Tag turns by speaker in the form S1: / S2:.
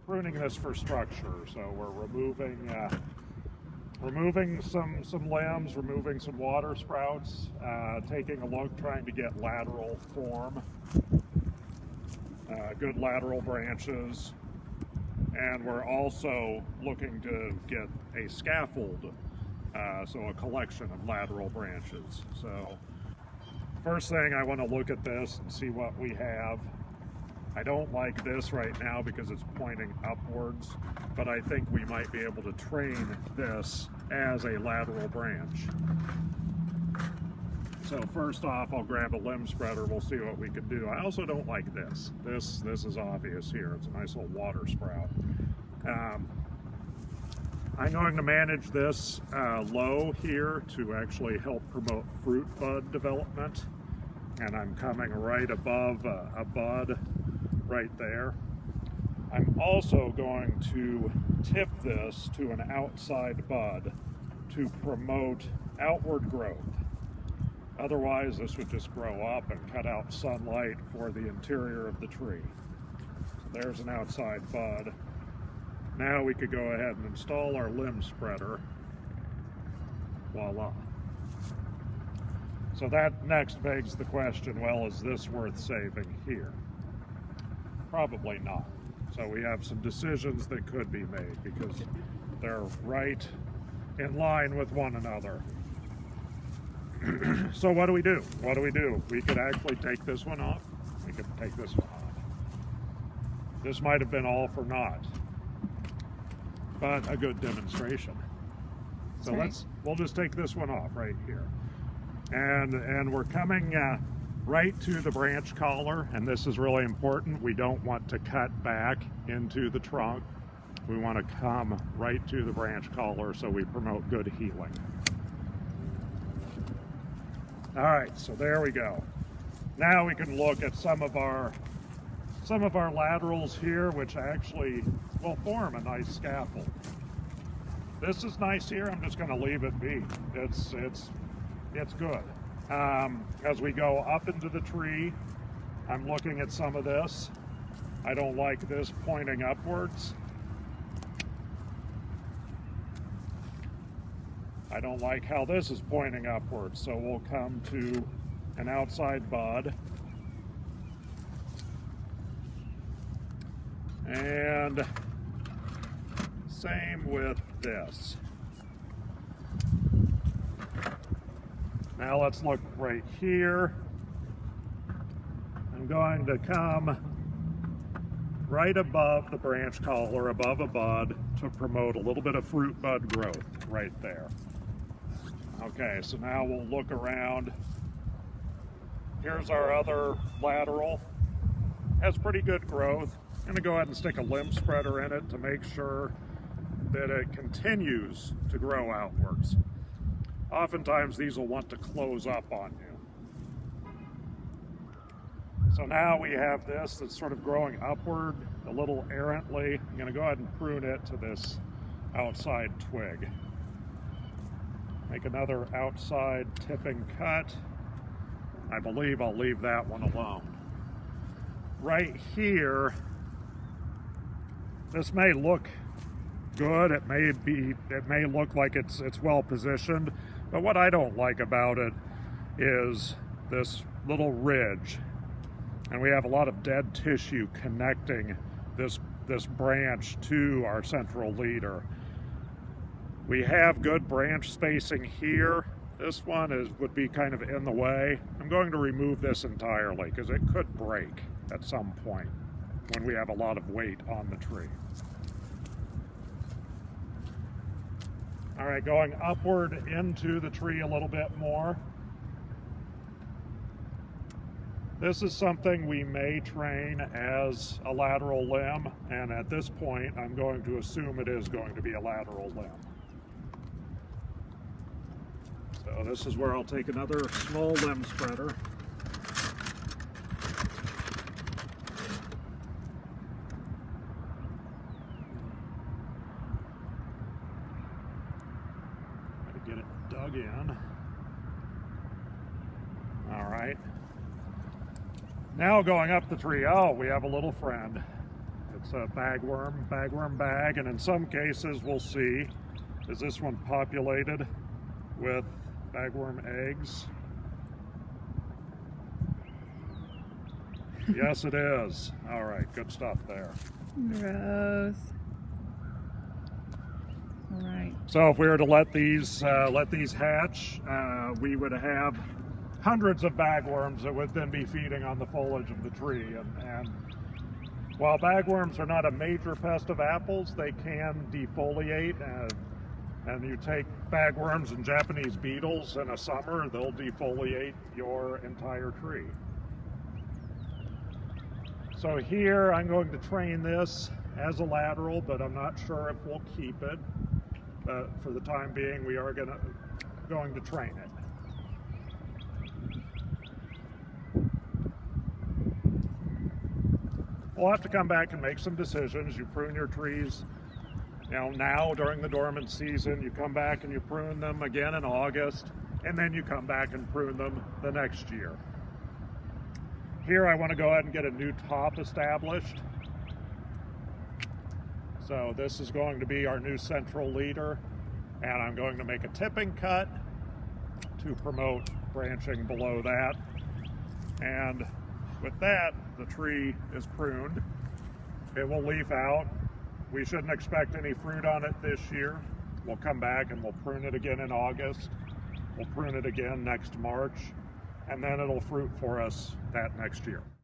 S1: pruning this for structure. So we're removing some limbs, removing some water sprouts, taking a look, trying to get lateral form, good lateral branches, and we're also looking to get a scaffold, so a collection of lateral branches. So first thing, I want to look at this and see what we have. I don't like this right now because it's pointing upwards, but I think we might be able to train this as a lateral branch. So first off, I'll grab a limb spreader, we'll see what we can do. I also don't like this. This is obvious here. It's a nice little water sprout. I'm going to manage this low here to actually help promote fruit bud development. And I'm coming right above a bud right there. I'm also going to tip this to an outside bud to promote outward growth. Otherwise, this would just grow up and cut out sunlight for the interior of the tree. There's an outside bud. Now we could go ahead and install our limb spreader. Voila. So that next begs the question, well, is this worth saving here? Probably not. So we have some decisions that could be made because they're right in line with one another. So what do we do? What do we do? We could actually take this one off. We could take this one off. This might have been all for naught, but a good demonstration. So we'll just take this one off right here. And we're coming right to the branch collar, and this is really important. We don't want to cut back into the trunk. We want to come right to the branch collar so we promote good healing. All right, so there we go. Now we can look at some of our laterals here, which actually will form a nice scaffold. This is nice here. I'm just going to leave it be. It's good. As we go up into the tree, I'm looking at some of this. I don't like this pointing upwards. I don't like how this is pointing upwards, so we'll come to an outside bud. And same with this. Now let's look right here. I'm going to come right above the branch collar, above a bud, to promote a little bit of fruit bud growth right there. Okay, so now we'll look around. Here's our other lateral. Has pretty good growth. I'm going to go ahead and stick a limb spreader in it to make sure that it continues to grow outwards. Oftentimes these will want to close up on you. So now we have this that's sort of growing upward a little errantly. I'm going to go ahead and prune it to this outside twig. Make another outside tipping cut. I believe I'll leave that one alone. Right here, this may look good. It may look like it's well positioned, but what I don't like about it is this little ridge. And we have a lot of dead tissue connecting this branch to our central leader. We have good branch spacing here. This one would be kind of in the way. I'm going to remove this entirely because it could break at some point when we have a lot of weight on the tree. All right, going upward into the tree a little bit more. This is something we may train as a lateral limb, and at this point, I'm going to assume it is going to be a lateral limb. So this is where I'll take another small limb spreader. Get it dug in. All right. Now going up the tree, oh, we have a little friend. It's a bagworm bag, and in some cases we'll see, is this one populated with bagworm eggs? Yes, it is. All right, good stuff there.
S2: Gross. All right.
S1: So if we were to let these hatch, we would have hundreds of bagworms that would then be feeding on the foliage of the tree. And while bagworms are not a major pest of apples, they can defoliate. And you take bagworms and Japanese beetles in a summer, they'll defoliate your entire tree. So here I'm going to train this as a lateral, but I'm not sure if we'll keep it. But for the time being, we are going to train it. We'll have to come back and make some decisions. You prune your trees, now during the dormant season. You come back and you prune them again in August, and then you come back and prune them the next year. Here I want to go ahead and get a new top established. So this is going to be our new central leader, and I'm going to make a tipping cut to promote branching below that. And with that, the tree is pruned. It will leaf out. We shouldn't expect any fruit on it this year. We'll come back and we'll prune it again in August. We'll prune it again next March, and then it'll fruit for us that next year.